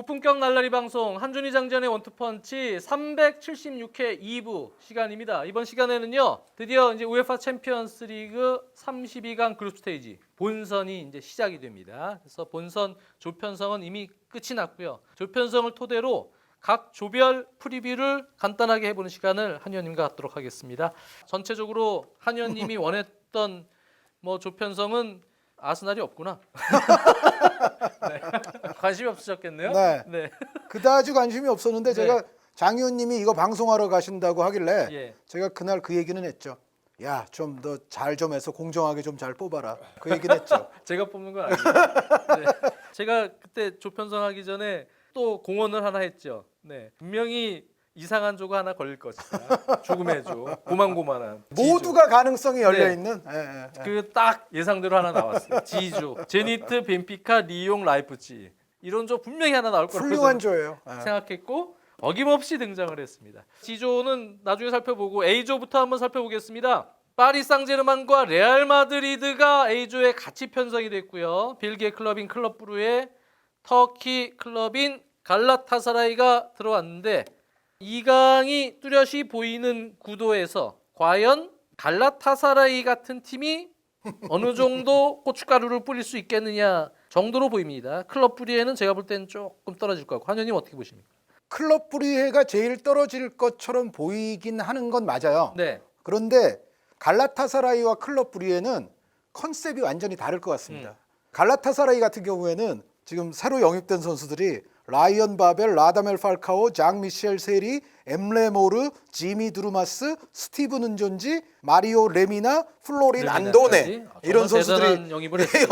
고품격 날라리 방송 한준희 장전의 원투펀치 376회 2부 시간입니다. 이번 시간에는요, 드디어 이제 우에파 챔피언스리그 32강 그룹 스테이지 본선이 이제 시작이 됩니다. 그래서 본선 조편성은 이미 끝이 났고요. 조편성을 토대로 각 조별 프리뷰를 간단하게 해보는 시간을 한 의원님과 갖도록 하겠습니다. 전체적으로 한 의원님이 원했던 조편성은 아스날이 없구나. 네. 관심이 없으셨겠네요. 네. 네. 그다지 관심이 없었는데 네. 제가 장 의원님이 이거 방송하러 가신다고 하길래 예. 제가 그날 그 얘기는 했죠. 야, 좀 너 잘 좀 해서 공정하게 좀 잘 뽑아라. 그 얘기는 했죠. 제가 뽑는 건 아니에요. 네. 제가 그때 조편성 하기 전에 또 공언을 하나 했죠. 네. 분명히 이상한 조가 하나 걸릴 것이다. 죽음의 조. 고만고만한. 모두가 가능성이 열려 네. 있는. 그 딱 예상대로 하나 나왔어요. 지조. 제니트, 벤피카, 리옹, 라이프치. 이런 조 분명히 하나 나올 거라고 훌륭한 조예요. 생각했고 어김없이 등장을 했습니다. G조는 나중에 살펴보고 A조부터 한번 살펴보겠습니다. 파리 상제르맹과 레알 마드리드가 A조에 같이 편성이 됐고요. 벨기에 클럽인 클럽브루에 터키 클럽인 갈라타사라이가 들어왔는데 2강이 뚜렷이 보이는 구도에서 과연 갈라타사라이 같은 팀이 어느 정도 고춧가루를 뿌릴 수 있겠느냐 정도로 보입니다. 클럽브루에는 제가 볼 때는 조금 떨어질 것 같고 한 의원님 어떻게 보십니까? 클럽 브리헤가 제일 떨어질 것처럼 보이긴 하는 건 맞아요. 네. 그런데 갈라타사라이와 클럽 브리헤는 컨셉이 완전히 다를 것 같습니다. 갈라타사라이 같은 경우에는 지금 새로 영입된 선수들이 라이언 바벨, 라다멜 팔카오, 장 미셸 세리, 엠레 모르, 지미 두루마스, 스티븐 은존지, 마리오 레미나, 플로린 안도네 이런 선수들이 영입을 했어요.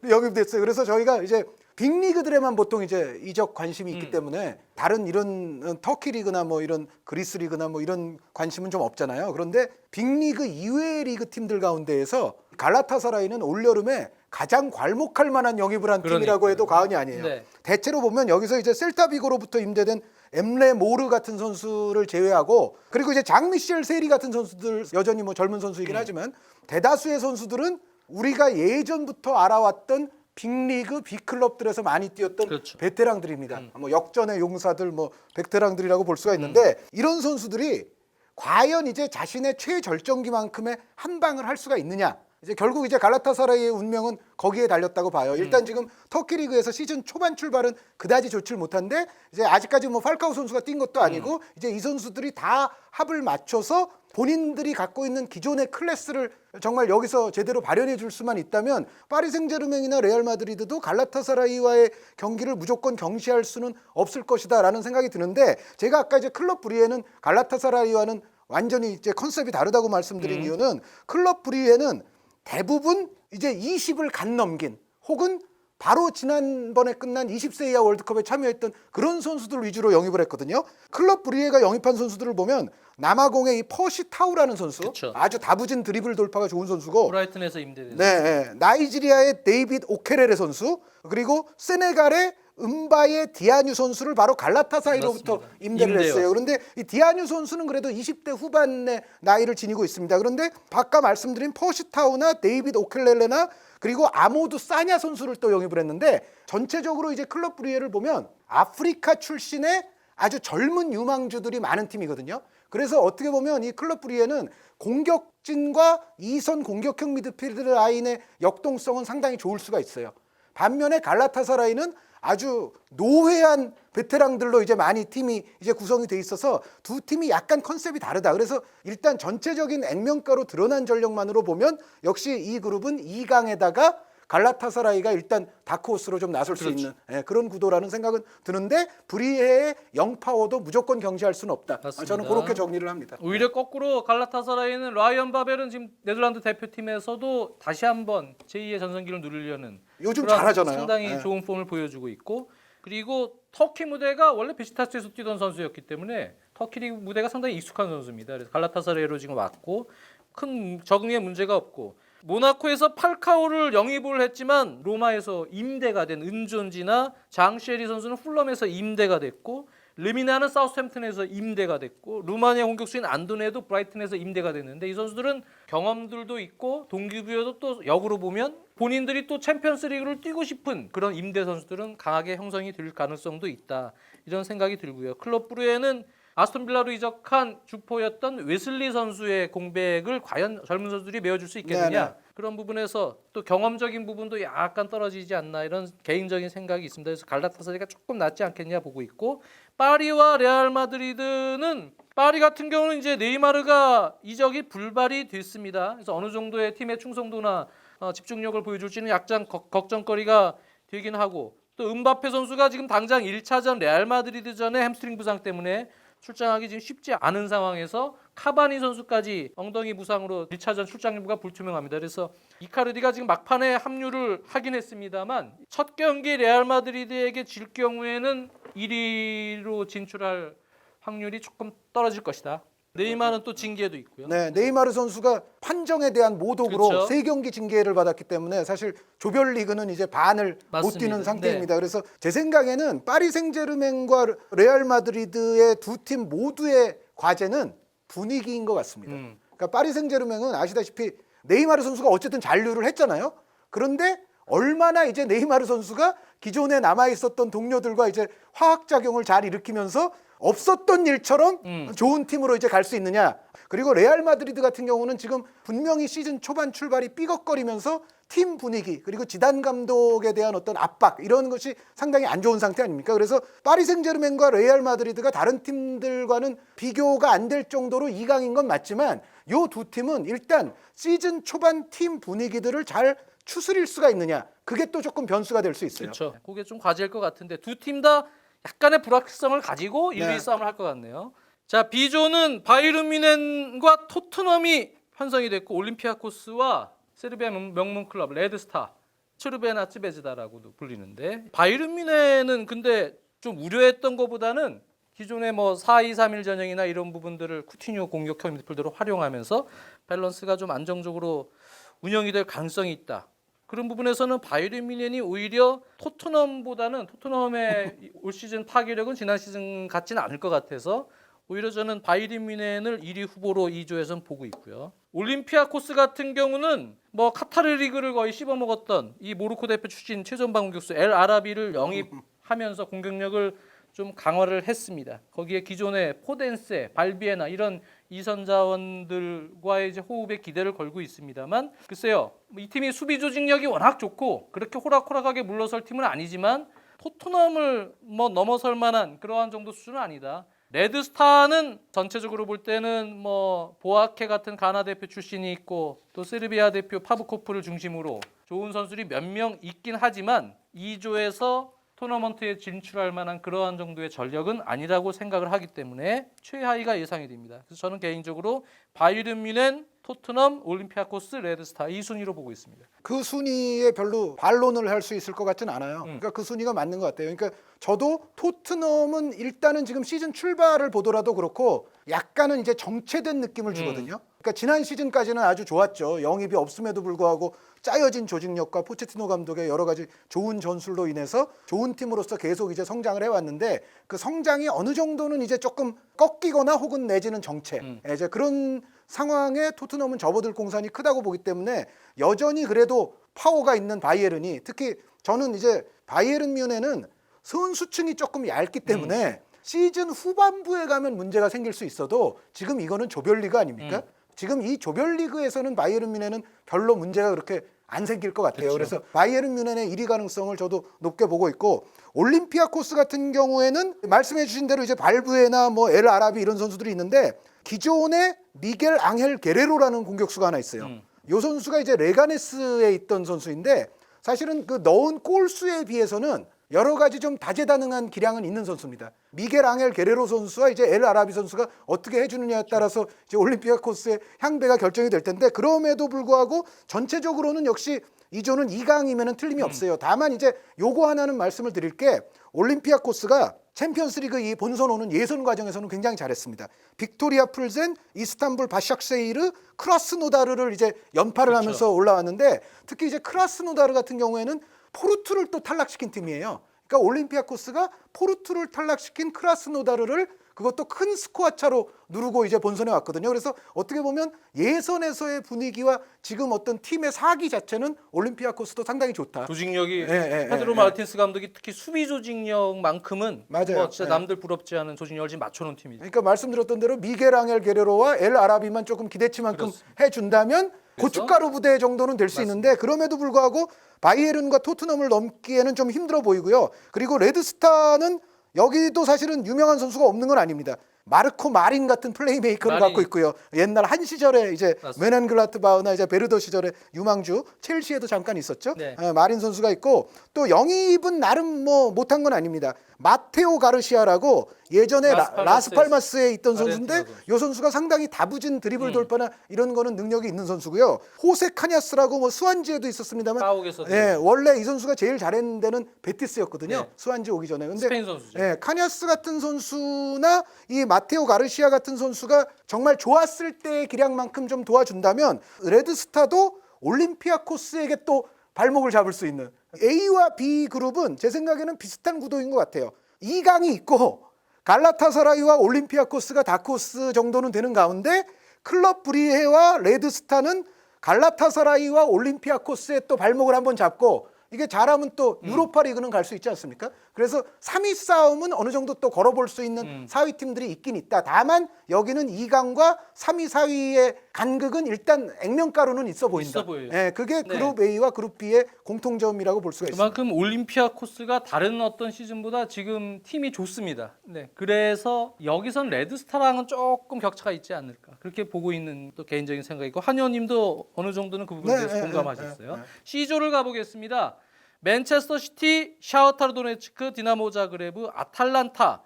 영입됐어요. 그래서 저희가 이제 빅리그들에만 보통 이제 이적 관심이 있기 때문에 다른 이런 터키 리그나 뭐 이런 그리스 리그나 뭐 이런 관심은 좀 없잖아요. 그런데 빅리그 이외의 리그 팀들 가운데에서 갈라타사라이는 올여름에 가장 괄목할 만한 영입을 한 팀이라고 해도 과언이 아니에요. 네. 대체로 보면 여기서 이제 셀타비고로부터 임대된 엠레 모르 같은 선수를 제외하고 그리고 이제 장 미셸 세리 같은 선수들 여전히 뭐 젊은 선수이긴 하지만 대다수의 선수들은 우리가 예전부터 알아왔던 빅리그 빅클럽들에서 많이 뛰었던 그렇죠. 베테랑들입니다. 뭐 역전의 용사들 뭐 베테랑들이라고 볼 수가 있는데 이런 선수들이 과연 이제 자신의 최절정기만큼의 한 방을 할 수가 있느냐? 이제 결국 이제 갈라타사라이의 운명은 거기에 달렸다고 봐요. 일단 지금 터키 리그에서 시즌 초반 출발은 그다지 좋지를 못한데 이제 아직까지 뭐 팔카오 선수가 뛴 것도 아니고 이제 이 선수들이 다 합을 맞춰서 본인들이 갖고 있는 기존의 클래스를 정말 여기서 제대로 발현해 줄 수만 있다면 파리 생제르맹이나 레알 마드리드도 갈라타사라이와의 경기를 무조건 경시할 수는 없을 것이다라는 생각이 드는데 제가 아까 이제 클럽 브리에는 갈라타사라이와는 완전히 이제 컨셉이 다르다고 말씀드린 이유는 클럽 브리에는 대부분 이제 20을 간 넘긴 혹은 바로 지난번에 끝난 20세 이하 월드컵에 참여했던 그런 선수들 위주로 영입을 했거든요. 클럽 브리에가 영입한 선수들을 보면 남아공의 이 퍼시 타우라는 선수, 그쵸. 아주 다부진 드리블 돌파가 좋은 선수고, 브라이튼에서 임대된. 네, 나이지리아의 데이빗 오케레레 선수, 그리고 세네갈의 음바의 디아뉴 선수를 바로 갈라타사라이로부터 그렇습니다. 임대를 했어요. 임대요. 그런데 이 디아뉴 선수는 그래도 20대 후반의 나이를 지니고 있습니다. 그런데 아까 말씀드린 퍼시타우나 데이빗 오켈렐레나 그리고 아모두 사냐 선수를 또 영입을 했는데 전체적으로 이제 클럽 브리에를 보면 아프리카 출신의 아주 젊은 유망주들이 많은 팀이거든요. 그래서 어떻게 보면 이 클럽 브리에는 공격진과 2선 공격형 미드필드 라인의 역동성은 상당히 좋을 수가 있어요. 반면에 갈라타사라이는 아주 노회한 베테랑들로 이제 많이 팀이 이제 구성이 돼 있어서 두 팀이 약간 컨셉이 다르다. 그래서 일단 전체적인 액면가로 드러난 전력만으로 보면 역시 이 그룹은 2강에다가 갈라타사라이가 일단 다크호스로 좀 나설 수 있는 그런 구도라는 생각은 드는데 브리헤의 영파워도 무조건 경시할 수는 없다. 맞습니다. 저는 그렇게 정리를 합니다. 오히려 거꾸로 갈라타사라이는 라이언 바벨은 지금 네덜란드 대표팀에서도 다시 한번 제2의 전성기를 누리려는 요즘 그런 잘하잖아요. 상당히 네. 좋은 폼을 보여주고 있고 그리고 터키 무대가 원래 베시타스에서 뛰던 선수였기 때문에 터키 리그 무대가 상당히 익숙한 선수입니다. 그래서 갈라타사라이로 지금 왔고 큰 적응에 문제가 없고 모나코에서 팔카오를 영입을 했지만 로마에서 임대가 된 은존지나 장쉐리 선수는 풀럼에서 임대가 됐고 르미나는 사우스햄튼에서 임대가 됐고 루마니아 공격수인 안도네도 브라이튼에서 임대가 됐는데 이 선수들은 경험들도 있고 동기부여도 또 역으로 보면 본인들이 또 챔피언스리그를 뛰고 싶은 그런 임대 선수들은 강하게 형성이 될 가능성도 있다. 이런 생각이 들고요. 클럽 브루에는 아스톤빌라로 이적한 주포였던 웨슬리 선수의 공백을 과연 젊은 선수들이 메워줄 수 있겠느냐. 네네. 그런 부분에서 또 경험적인 부분도 약간 떨어지지 않나 이런 개인적인 생각이 있습니다. 그래서 갈라타사라이가 조금 낫지 않겠냐 보고 있고 파리와 레알 마드리드는 파리 같은 경우는 이제 네이마르가 이적이 불발이 됐습니다. 그래서 어느 정도의 팀의 충성도나 집중력을 보여줄지는 약간 걱정거리가 되긴 하고 또 음바페 선수가 지금 당장 1차전 레알 마드리드전에 햄스트링 부상 때문에 출장하기 지금 쉽지 않은 상황에서 카바니 선수까지 엉덩이 부상으로 1차전 출장 여부가 불투명합니다. 그래서 이카르디가 지금 막판에 합류를 하긴 했습니다만 첫 경기 레알 마드리드에게 질 경우에는 1위로 진출할 확률이 조금 떨어질 것이다. 네이마르는 또 징계도 있고요. 네, 네이마르 선수가 판정에 대한 모독으로 그렇죠. 3경기 징계를 받았기 때문에 사실 조별리그는 이제 반을 못 맞습니다. 뛰는 상태입니다. 그래서 제 생각에는 파리 생제르맹과 레알 마드리드의 두 팀 모두의 과제는 분위기인 것 같습니다. 그러니까 파리 생제르맹은 아시다시피 네이마르 선수가 어쨌든 잔류를 했잖아요. 그런데 얼마나 이제 네이마르 선수가 기존에 남아 있었던 동료들과 이제 화학작용을 잘 일으키면서 없었던 일처럼 좋은 팀으로 이제 갈 수 있느냐. 그리고 레알 마드리드 같은 경우는 지금 분명히 시즌 초반 출발이 삐걱거리면서 팀 분위기 그리고 지단 감독에 대한 어떤 압박 이런 것이 상당히 안 좋은 상태 아닙니까? 그래서 파리 생제르맹과 레알 마드리드가 다른 팀들과는 비교가 안 될 정도로 2강인 건 맞지만 요 두 팀은 일단 시즌 초반 팀 분위기들을 잘 추스릴 수가 있느냐. 그게 또 조금 변수가 될 수 있어요. 그렇죠. 그게 좀 과제일 것 같은데 두 팀 다 약간의 불확실성을 가지고 1위 네. 싸움을 할 것 같네요. 자, B조는 바이에른 뮌헨과 토트넘이 편성이 됐고 올림피아코스와 세르비아 명문 클럽 레드스타, 츠르베나 츠베즈다라고도 불리는데 바이에른 뮌헨은 근데 좀 우려했던 것보다는 기존의 뭐 4-2-3-1 전형이나 이런 부분들을 쿠티뉴 공격형 미드필더로 활용하면서 밸런스가 좀 안정적으로 운영이 될 가능성이 있다. 그런 부분에서는 바이에른 뮌헨이 오히려 토트넘보다는 토트넘의 올 시즌 파괴력은 지난 시즌 같지는 않을 것 같아서 오히려 저는 바이에른 뮌헨을 1위 후보로 2조에선 보고 있고요. 올림피아코스 같은 경우는 뭐 카타르 리그를 거의 씹어먹었던 이 모로코 대표 출신 최전방 공격수 엘 아라비를 영입하면서 공격력을 좀 강화를 했습니다. 거기에 기존의 포덴세, 발비에나 이런 이선 자원들과의 이제 호흡에 기대를 걸고 있습니다만 글쎄요. 이 팀이 수비 조직력이 워낙 좋고 그렇게 호락호락하게 물러설 팀은 아니지만 토트넘을 뭐 넘어설 만한 그러한 정도 수준은 아니다. 레드스타는 전체적으로 볼 때는 뭐 보아케 같은 가나 대표 출신이 있고 또 세르비아 대표 파브코프를 중심으로 좋은 선수들이 몇 명 있긴 하지만 2조에서 토너먼트에 진출할 만한 그러한 정도의 전력은 아니라고 생각을 하기 때문에 최하위가 예상이 됩니다. 그래서 저는 개인적으로 바이에른 뮌헨, 토트넘, 올림피아코스, 레드스타 이 순위로 보고 있습니다. 그 순위에 별로 반론을 할 수 있을 것 같진 않아요. 그러니까 그 순위가 맞는 것 같아요. 그러니까 저도 토트넘은 일단은 지금 시즌 출발을 보더라도 그렇고 약간은 이제 정체된 느낌을 주거든요. 그러니까 지난 시즌까지는 아주 좋았죠. 영입이 없음에도 불구하고 짜여진 조직력과 포체티노 감독의 여러 가지 좋은 전술로 인해서 좋은 팀으로서 계속 이제 성장을 해왔는데 그 성장이 어느 정도는 이제 조금 꺾이거나 혹은 내지는 정체 이제 그런 상황에 토트넘은 접어들 공산이 크다고 보기 때문에 여전히 그래도 파워가 있는 바이에른이 특히 저는 이제 바이에른 뮌헨은 선수층이 조금 얇기 때문에 시즌 후반부에 가면 문제가 생길 수 있어도 지금 이거는 조별리그 아닙니까? 지금 이 조별리그에서는 바이에른 뮌헨은 별로 문제가 그렇게 안 생길 것 같아요. 그래서 바이에른 뮌헨의 1위 가능성을 저도 높게 보고 있고 올림피아코스 같은 경우에는 말씀해 주신 대로 이제 발부에나 뭐 엘 아라비 이런 선수들이 있는데 기존에 미겔 앙헬 게레로라는 공격수가 하나 있어요. 이 선수가 이제 레가네스에 있던 선수인데 사실은 그 넣은 골수에 비해서는 여러 가지 좀 다재다능한 기량은 있는 선수입니다. 미겔 앙헬 게레로 선수와 이제 엘 아라비 선수가 어떻게 해주느냐에 따라서 이제 올림피아코스의 향배가 결정이 될 텐데 그럼에도 불구하고 전체적으로는 역시 이조는 2강이면은 틀림이 없어요. 다만 이제 요거 하나는 말씀을 드릴 게 올림피아코스가 챔피언스리그 이 본선 오는 예선 과정에서는 굉장히 잘했습니다. 빅토리아 풀젠, 이스탄불 바샥세이르, 크라스노다르를 이제 연파를 하면서 올라왔는데 특히 이제 크라스노다르 같은 경우에는 포르투를 또 탈락시킨 팀이에요. 그러니까 올림피아코스가 포르투를 탈락시킨 크라스노다르를 그것도 큰 스코어 차로 누르고 이제 본선에 왔거든요. 그래서 어떻게 보면 예선에서의 분위기와 지금 어떤 팀의 사기 자체는 올림피아코스도 상당히 좋다. 조직력이 예, 페드로 마르틴스 감독이 특히 수비 조직력만큼은 맞아요. 뭐 진짜 예. 남들 부럽지 않은 조직력을 지금 맞춰놓은 팀이죠. 그러니까 말씀드렸던 대로 미겔 앙헬 게레로와 엘 아라비만 조금 기대치만큼 그렇습니다. 해준다면 그래서? 고춧가루 부대 정도는 될 수 있는데 그럼에도 불구하고 바이에른과 토트넘을 넘기에는 좀 힘들어 보이고요. 그리고 레드스타는 여기도 사실은 유명한 선수가 없는 건 아닙니다. 마르코 마린 같은 플레이메이커를 마린. 갖고 있고요. 옛날 한 시절에 이제 맞습니다. 메넨글라트바흐나 이제 베르더 시절에 유망주 첼시에도 잠깐 있었죠. 네. 마린 선수가 있고 또 영입은 나름 뭐 못한 건 아닙니다. 마테오 가르시아라고 예전에 라스팔마스에 있던 선수인데 아르헨티나 선수. 이 선수가 상당히 다부진 드리블 돌파나 이런 거는 능력이 있는 선수고요. 호세 카냐스라고 뭐 스완지에도 있었습니다만 파옥에서도 예, 원래 이 선수가 제일 잘했는 데는 베티스였거든요. 네. 스완지 오기 전에. 근데 스페인 선수죠. 예, 카냐스 같은 선수나 이 마테오 가르시아 같은 선수가 정말 좋았을 때의 기량만큼 좀 도와준다면 레드스타도 올림피아코스에게 또 발목을 잡을 수 있는 A와 B 그룹은 제 생각에는 비슷한 구도인 것 같아요. 2강이 있고 갈라타사라이와 올림피아코스가 다코스 정도는 되는 가운데 클럽 브리헤와 레드스타는 갈라타사라이와 올림피아코스의 또 발목을 한번 잡고 이게 잘하면 또 유로파 리그는 갈 수 있지 않습니까? 그래서 3위 싸움은 어느 정도 또 걸어볼 수 있는 4위 팀들이 있긴 있다. 다만 여기는 2강과 3위, 4위의 간극은 일단 액면가로는 있어 보인다. 있어 보여요. 예, 그게 네. 그룹 A와 그룹 B의 공통점이라고 볼 수가 있습니다. 그만큼 올림피아코스가 다른 어떤 시즌보다 지금 팀이 좋습니다. 네. 그래서 여기선 레드스타랑은 조금 격차가 있지 않을까 그렇게 보고 있는 또 개인적인 생각이고 한의원님도 어느 정도는 그 부분에 대해서 공감하셨어요. C조를 가보겠습니다. 맨체스터 시티, 샤흐타르 도네츠크, 디나모 자그레브, 아탈란타.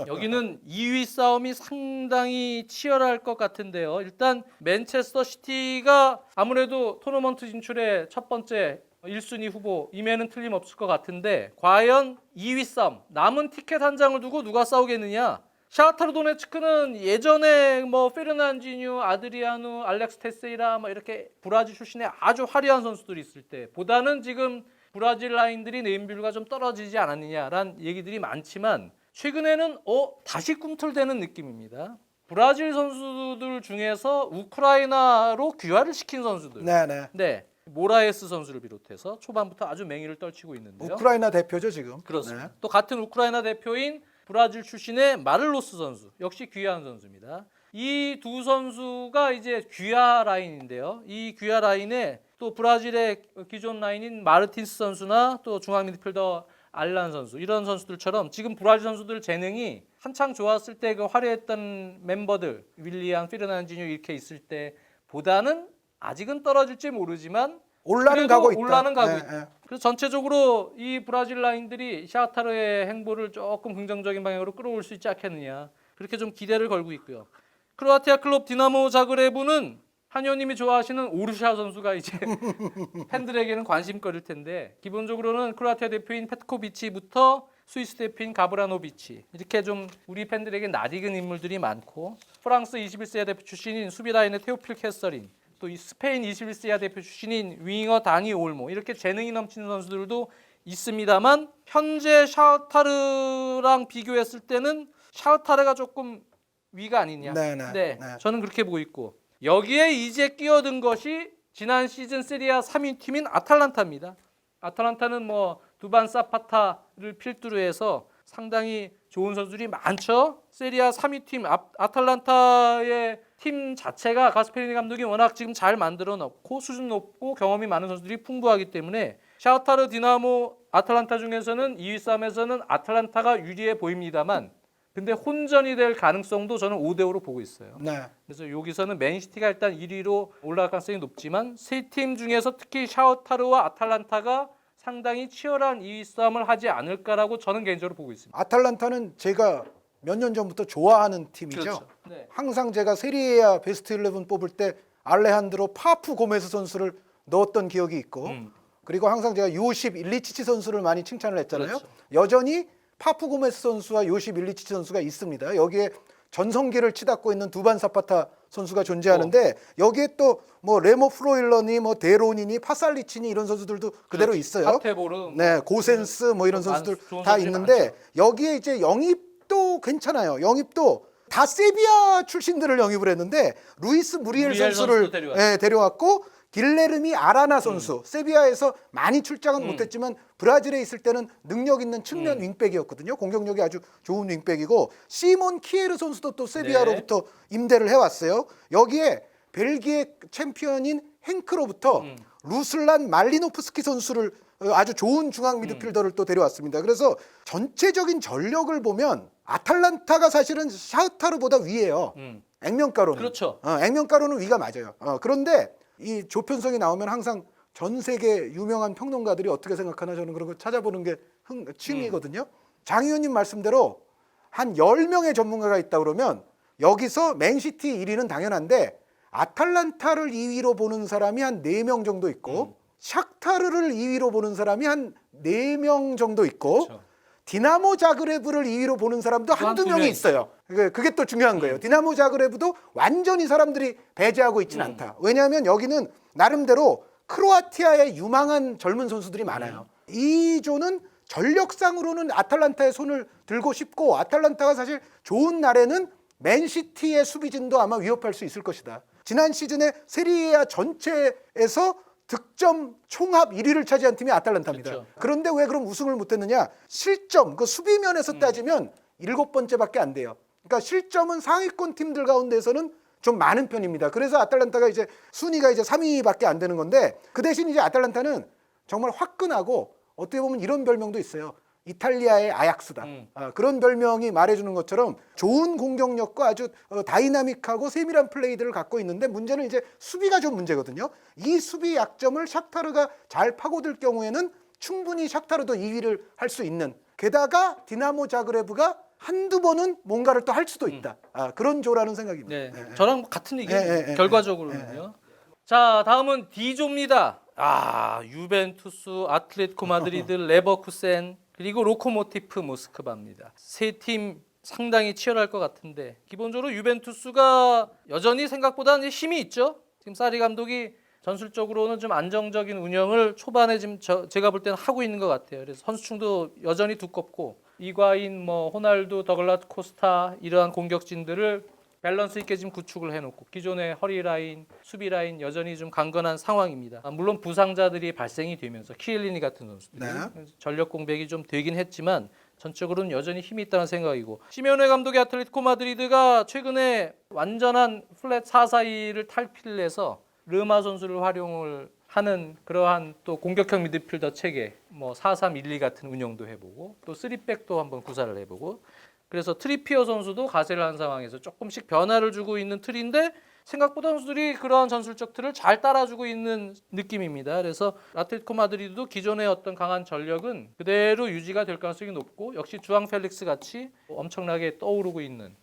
여기는 2위 싸움이 상당히 치열할 것 같은데요. 일단 맨체스터 시티가 아무래도 토너먼트 진출의 첫 번째 1순위 후보임에는 틀림없을 것 같은데 과연 2위 싸움, 남은 티켓 한 장을 두고 누가 싸우겠느냐? 샤흐타르 도네츠크는 예전에 뭐 페르난지뉴, 아드리아누, 알렉스 테세이라 뭐 이렇게 브라질 출신의 아주 화려한 선수들이 있을 때 보다는 지금 브라질 라인들이 네임밸류가 좀 떨어지지 않았느냐라는 얘기들이 많지만 최근에는 다시 꿈틀대는 느낌입니다. 브라질 선수들 중에서 우크라이나로 귀화를 시킨 선수들. 네. 네. 모라에스 선수를 비롯해서 초반부터 아주 맹위를 떨치고 있는데요. 우크라이나 대표죠 지금. 그렇습니다. 네. 또 같은 우크라이나 대표인 브라질 출신의 마를로스 선수 역시 귀화한 선수입니다. 이 두 선수가 이제 귀화 라인인데요. 이 귀화 라인에 또 브라질의 기존 라인인 마르틴스 선수나 또 중앙 미드필더 알란 선수 이런 선수들처럼 지금 브라질 선수들 재능이 한창 좋았을 때 그 화려했던 멤버들 윌리안, 피르난지뉴 이렇게 있을 때보다는 아직은 떨어질지 모르지만 올라는 그래도 가고 있다. 올라는 가고 네, 있다. 네. 그래서 전체적으로 이 브라질 라인들이 샤흐타르의 행보를 조금 긍정적인 방향으로 끌어올 수 있지 않겠느냐 그렇게 좀 기대를 걸고 있고요. 크로아티아 클럽 디나모 자그레브는 한의원님이 좋아하시는 오르샤 선수가 이제 팬들에게는 관심거리일 텐데 기본적으로는 크로아티아 대표인 페트코비치부터 스위스 대표인 가브라노비치 이렇게 좀 우리 팬들에게 낯익은 인물들이 많고 프랑스 21세 이하 대표 출신인 수비라인의 테오필 캐서린 또 이 스페인 21세 이하 대표 출신인 윙어 다니 올모 이렇게 재능이 넘치는 선수들도 있습니다만 현재 샤흐타르랑 비교했을 때는 샤흐타르가 조금 위가 아니냐. 네. 저는 그렇게 보고 있고 여기에 이제 끼어든 것이 지난 시즌 세리아 3위 팀인 아탈란타입니다. 아탈란타는 뭐 두반 사파타를 필두로 해서 상당히 좋은 선수들이 많죠. 세리아 3위 팀 아탈란타의 팀 자체가 가스페리니 감독이 워낙 지금 잘 만들어 놓고 수준 높고 경험이 많은 선수들이 풍부하기 때문에 샤흐타르, 디나모, 아탈란타 중에서는 2위 싸움에서는 아탈란타가 유리해 보입니다만 근데 혼전이 될 가능성도 저는 5대5로 보고 있어요. 네. 그래서 여기서는 맨시티가 일단 1위로 올라갈 가능성이 높지만 세 팀 중에서 특히 샤흐타르와 아탈란타가 상당히 치열한 2위 싸움을 하지 않을까라고 저는 개인적으로 보고 있습니다. 아탈란타는 제가 몇 년 전부터 좋아하는 팀이죠. 그렇죠. 네. 항상 제가 세리에아 베스트 11 뽑을 때 알레한드로 파프 고메스 선수를 넣었던 기억이 있고 그리고 항상 제가 요십 일리치치 선수를 많이 칭찬을 했잖아요. 그렇죠. 여전히 파프 고메스 선수와 요십 일리치치 선수가 있습니다. 여기에 전성기를 치닫고 있는 두반 사파타 선수가 존재하는데 여기에 또 뭐 레모 프로일러니 뭐 데로니니 파살리치니 이런 선수들도 그대로 있어요. 파테보르, 네, 고센스 뭐 이런 선수들 좋은 다 선수들이 있는데 많죠. 여기에 이제 영입도 괜찮아요. 영입도 다 세비야 출신들을 영입을 했는데 루이스 무리엘 무리엘 선수를 선수도 데려왔어요. 데려왔고 길레르미 아라나 선수 세비야에서 많이 출장은 못했지만 브라질에 있을 때는 능력 있는 측면 윙백이었거든요. 공격력이 아주 좋은 윙백이고 시몬 키에르 선수도 또 세비야로부터 임대를 해왔어요. 여기에 벨기에 챔피언인 행크로부터 루슬란 말리노프스키 선수를 아주 좋은 중앙 미드필더를 또 데려왔습니다. 그래서 전체적인 전력을 보면 아탈란타가 사실은 샤흐타르보다 위에요. 액면가로는. 그렇죠. 액면가로는 위가 맞아요. 그런데 이 조편성이 나오면 항상 전 세계 유명한 평론가들이 어떻게 생각하나 저는 그런 거 찾아보는 게 취미거든요. 장 의원님 말씀대로 한 10명의 전문가가 있다 그러면 여기서 맨시티 1위는 당연한데 아탈란타를 2위로 보는 사람이 한 4명 정도 있고 샥타르를 2위로 보는 사람이 한 4명 정도 있고 그렇죠. 디나모 자그레브를 2위로 보는 사람도 한두 두 명이 명 있어요. 그게 또 중요한 거예요. 디나모 자그레브도 완전히 사람들이 배제하고 있지는 않다. 왜냐하면 여기는 나름대로 크로아티아의 유망한 젊은 선수들이 많아요. 이 조는 전력상으로는 아탈란타의 손을 들고 싶고 아탈란타가 사실 좋은 날에는 맨시티의 수비진도 아마 위협할 수 있을 것이다. 지난 시즌에 세리에아 전체에서 득점 총합 1위를 차지한 팀이 아탈란타입니다. 그렇죠. 그런데 왜 그럼 우승을 못했느냐? 실점, 그 수비면에서 따지면 7번째밖에 안 돼요. 그러니까 실점은 상위권 팀들 가운데서는 좀 많은 편입니다. 그래서 아탈란타가 이제 순위가 이제 3위밖에 안 되는 건데 그 대신 이제 아탈란타는 정말 화끈하고 어떻게 보면 이런 별명도 있어요. 이탈리아의 아약스다. 그런 별명이 말해주는 것처럼 좋은 공격력과 아주 다이나믹하고 세밀한 플레이들을 갖고 있는데 문제는 이제 수비가 좀 문제거든요. 이 수비 약점을 샥타르가 잘 파고들 경우에는 충분히 샥타르도 2위를 할 수 있는 게다가 디나모 자그레브가 한두 번은 뭔가를 또 할 수도 있다. 그런 조라는 생각입니다. 네. 네. 저랑 같은 얘기예요. 네, 네, 결과적으로는요. 자, 다음은 D조입니다. 유벤투스, 아틀레티코 마드리드, 레버쿠센 그리고 로코모티프 모스크바입니다. 세 팀 상당히 치열할 것 같은데 기본적으로 유벤투스가 여전히 생각보다는 힘이 있죠. 지금 사리 감독이 전술적으로는 좀 안정적인 운영을 초반에 지금 제가 볼 때는 하고 있는 것 같아요. 그래서 선수층도 여전히 두껍고 이과인, 호날두, 더글라스 코스타 이러한 공격진들을 밸런스 있게 지금 구축을 해놓고 기존의 허리 라인, 수비 라인 여전히 좀 강건한 상황입니다. 물론 부상자들이 발생이 되면서 키엘리니 같은 선수들이 전력 공백이 좀 되긴 했지만 전적으로는 여전히 힘이 있다는 생각이고 시메오네 감독의 아틀레티코 마드리드가 최근에 완전한 플랫 4-4-2를 탈피를 해서 르마 선수를 활용을 하는 그러한 또 공격형 미드필더 체계 4-3-1-2 같은 운영도 해보고 또 3백도 한번 구사를 해보고 그래서 트리피어 선수도 가세를 한 상황에서 조금씩 변화를 주고 있는 틀인데 생각보다 선수들이 그러한 전술적 틀을 잘 따라주고 있는 느낌입니다. 그래서 아틀레티코 마드리드도 기존의 어떤 강한 전력은 그대로 유지가 될 가능성이 높고 역시 주앙 펠릭스 같이 엄청나게 떠오르고 있는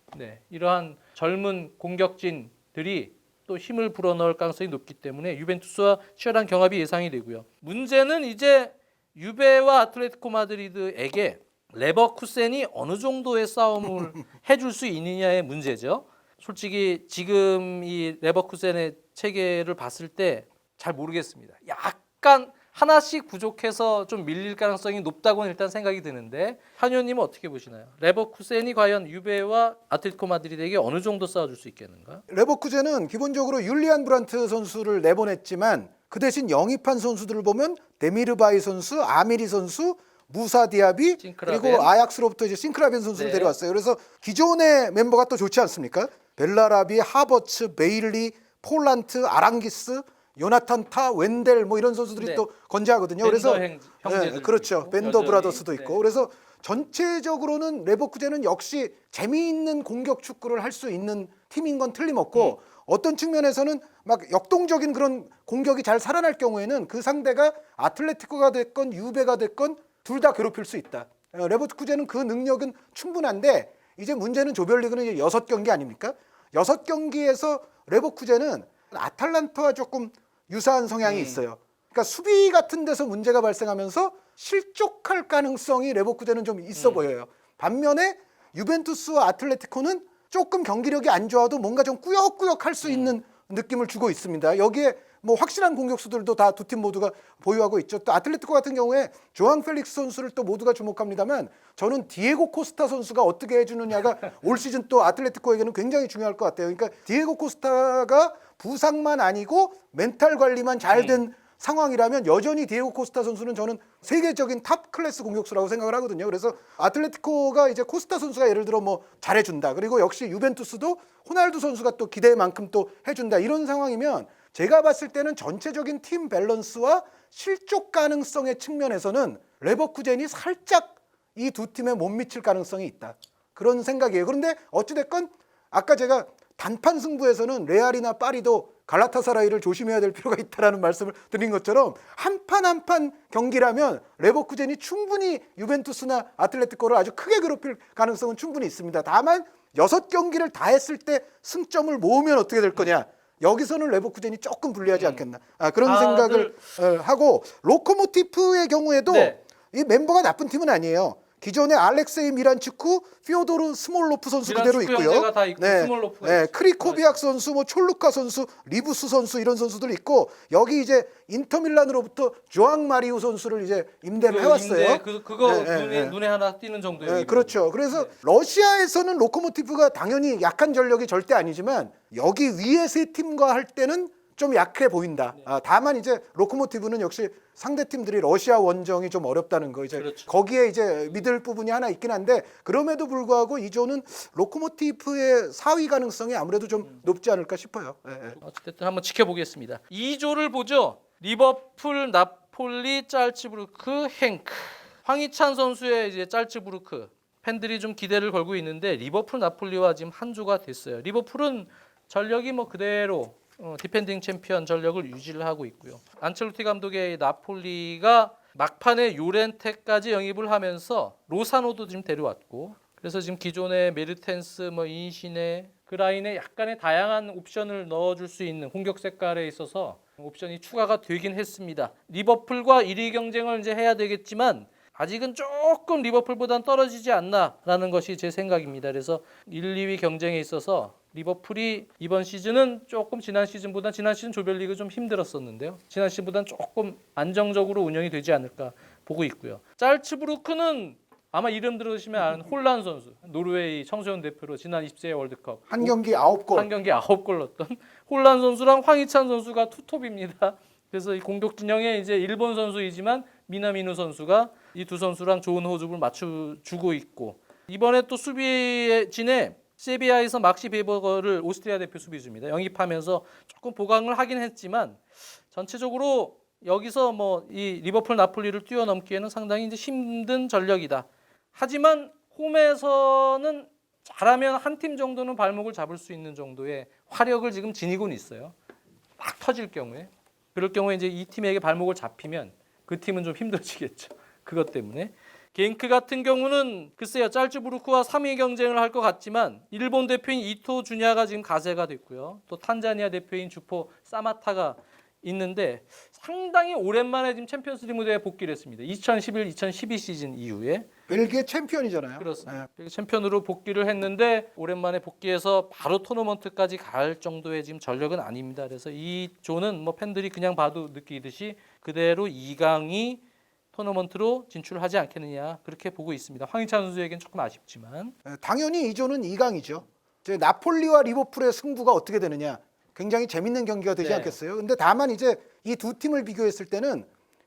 이러한 젊은 공격진들이 또 힘을 불어넣을 가능성이 높기 때문에 유벤투스와 치열한 경합이 예상이 되고요. 문제는 이제 유베와 아틀레티코 마드리드에게 레버쿠센이 어느 정도의 싸움을 해줄 수 있느냐의 문제죠. 솔직히 지금 이 레버쿠센의 체계를 봤을 때 잘 모르겠습니다. 약간 하나씩 부족해서 좀 밀릴 가능성이 높다고는 일단 생각이 드는데 한 의원님은 어떻게 보시나요? 레버쿠센이 과연 유베와 아틀레티코 마드리드에게 어느 정도 싸워줄 수 있겠는가? 레버쿠젠은 기본적으로 율리안 브란트 선수를 내보냈지만 그 대신 영입한 선수들을 보면 데미르바이 선수, 아미리 선수, 무사 디아비 싱크라벤. 그리고 아약스로부터 이제 싱크라벤 선수를 데려왔어요. 그래서 기존의 멤버가 또 좋지 않습니까? 벨라라비, 하버츠, 베일리, 폴란트, 아랑기스, 요나탄 타, 웬델 이런 선수들이 또 건재하거든요. 그래서 형제들도 그렇죠. 있고, 밴더 여전히. 브라더스도 있고. 그래서 전체적으로는 레버쿠젠은 역시 재미있는 공격 축구를 할 수 있는 팀인 건 틀림없고 어떤 측면에서는 막 역동적인 그런 공격이 잘 살아날 경우에는 그 상대가 아틀레티코가 됐건 유베가 됐건 둘 다 괴롭힐 수 있다. 레버쿠젠은 그 능력은 충분한데 이제 문제는 조별리그는 이제 6경기 아닙니까? 6경기에서 레버쿠젠은 아탈란타와 조금 유사한 성향이 있어요. 그러니까 수비 같은 데서 문제가 발생하면서 실족할 가능성이 레버쿠젠은 좀 있어 보여요. 반면에 유벤투스와 아틀레티코는 조금 경기력이 안 좋아도 뭔가 좀 꾸역꾸역 할 수 있는 느낌을 주고 있습니다. 여기에 뭐 확실한 공격수들도 다 두 팀 모두가 보유하고 있죠. 또 아틀레티코 같은 경우에 조앙 펠릭스 선수를 또 모두가 주목합니다만 저는 디에고 코스타 선수가 어떻게 해주느냐가 올 시즌 또 아틀레티코에게는 굉장히 중요할 것 같아요. 그러니까 디에고 코스타가 부상만 아니고 멘탈 관리만 잘 된 상황이라면 여전히 디에고 코스타 선수는 저는 세계적인 탑 클래스 공격수라고 생각을 하거든요. 그래서 아틀레티코가 이제 코스타 선수가 예를 들어 뭐 잘해준다. 그리고 역시 유벤투스도 호날두 선수가 또 기대만큼 또 해준다. 이런 상황이면 제가 봤을 때는 전체적인 팀 밸런스와 실족 가능성의 측면에서는 레버쿠젠이 살짝 이 두 팀에 못 미칠 가능성이 있다. 그런 생각이에요. 그런데 어찌됐건 아까 제가 단판 승부에서는 레알이나 파리도 갈라타사라이를 조심해야 될 필요가 있다라는 말씀을 드린 것처럼 한 판 한 판 경기라면 레버쿠젠이 충분히 유벤투스나 아틀레티코를 아주 크게 괴롭힐 가능성은 충분히 있습니다. 다만 6경기를 다 했을 때 승점을 모으면 어떻게 될 거냐. 여기서는 레버쿠젠이 조금 불리하지 않겠나. 그런 생각을 하고 로코모티프의 경우에도 네. 이 멤버가 나쁜 팀은 아니에요. 기존에 알렉세이 미란츠쿠, 피오도르 스몰로프 선수 그대로 미란츠쿠 있고요. 형제가 다 있고 스몰로프가 있어요. 크리코비악 선수, 뭐 촐루카 선수, 리부스 선수 이런 선수들 있고 여기 이제 인터밀란으로부터 조앙 마리우 선수를 이제 임대를 해왔어요. 그거 눈에 하나 띄는 정도예요. 네, 그렇죠. 그래서 러시아에서는 로코모티브가 당연히 약한 전력이 절대 아니지만 여기 위의 세 팀과 할 때는 좀 약해 보인다. 다만 이제 로코모티브는 역시 상대 팀들이 러시아 원정이 좀 어렵다는 거 이제 그렇죠. 거기에 이제 믿을 부분이 하나 있긴 한데 그럼에도 불구하고 이 조는 로코모티브의 4위 가능성이 아무래도 좀 높지 않을까 싶어요. 어쨌든 한번 지켜보겠습니다. 2조를 보죠. 리버풀, 나폴리, 짤츠부르크, 행크. 황희찬 선수의 이제 짤츠부르크 팬들이 좀 기대를 걸고 있는데 리버풀, 나폴리와 지금 한 조가 됐어요. 리버풀은 전력이 뭐 그대로 디펜딩 챔피언 전력을 유지를 하고 있고요. 안첼로티 감독의 나폴리가 막판에 요렌테까지 영입을 하면서 로사노도 지금 데려왔고 그래서 지금 기존의 메르텐스, 뭐 인시네 그 라인에 약간의 다양한 옵션을 넣어줄 수 있는 공격 색깔에 있어서 옵션이 추가가 되긴 했습니다. 리버풀과 1위 경쟁을 이제 해야 되겠지만 아직은 조금 리버풀보다는 떨어지지 않나라는 것이 제 생각입니다. 그래서 1, 2위 경쟁에 있어서 리버풀이 이번 시즌은 조금 지난 시즌 조별리그 좀 힘들었었는데요. 지난 시즌보다는 조금 안정적으로 운영이 되지 않을까 보고 있고요. 짤츠부르크는 아마 이름 들으시면 아는 홀란 선수, 노르웨이 청소년 대표로 지난 20세 월드컵 한 경기 9골. 한 경기 9골 넣었던 홀란 선수랑 황희찬 선수가 투톱입니다. 그래서 이 공격 진영에 이제 일본 선수이지만 미나미누 선수가 이 두 선수랑 좋은 호흡을 맞춰주고 있고 이번에 또 수비에 진에 세비야에서 막시 베버거를 오스트리아 대표 수비수입니다. 영입하면서 조금 보강을 하긴 했지만 전체적으로 여기서 뭐 이 리버풀 나폴리를 뛰어넘기에는 상당히 이제 힘든 전력이다. 하지만 홈에서는 잘하면 한 팀 정도는 발목을 잡을 수 있는 정도의 화력을 지금 지니고는 있어요. 막 터질 경우에 그럴 경우에 이제 이 팀에게 발목을 잡히면 그 팀은 좀 힘들어지겠죠. 그것 때문에 겐크 같은 경우는 글쎄요 짤츠부르크와 3위 경쟁을 할 것 같지만 일본 대표인 이토 주냐가 지금 가세가 됐고요. 또 탄자니아 대표인 주포 사마타가 있는데 상당히 오랜만에 지금 챔피언스리그 무대에 복귀를 했습니다. 2011-2012 시즌 이후에 벨기에 챔피언이잖아요. 그렇습니다. 챔피언으로 복귀를 했는데 오랜만에 복귀해서 바로 토너먼트까지 갈 정도의 지금 전력은 아닙니다. 그래서 이 조는 뭐 팬들이 그냥 봐도 느끼듯이 그대로 2강이 토너먼트로 진출하지 않겠느냐 그렇게 보고 있습니다. 황희찬 선수에겐 조금 아쉽지만 당연히 이 조는 2강이죠. 이제 나폴리와 리버풀의 승부가 어떻게 되느냐 굉장히 재밌는 경기가 되지 네. 않겠어요. 근데 다만 이제 이 두 팀을 비교했을 때는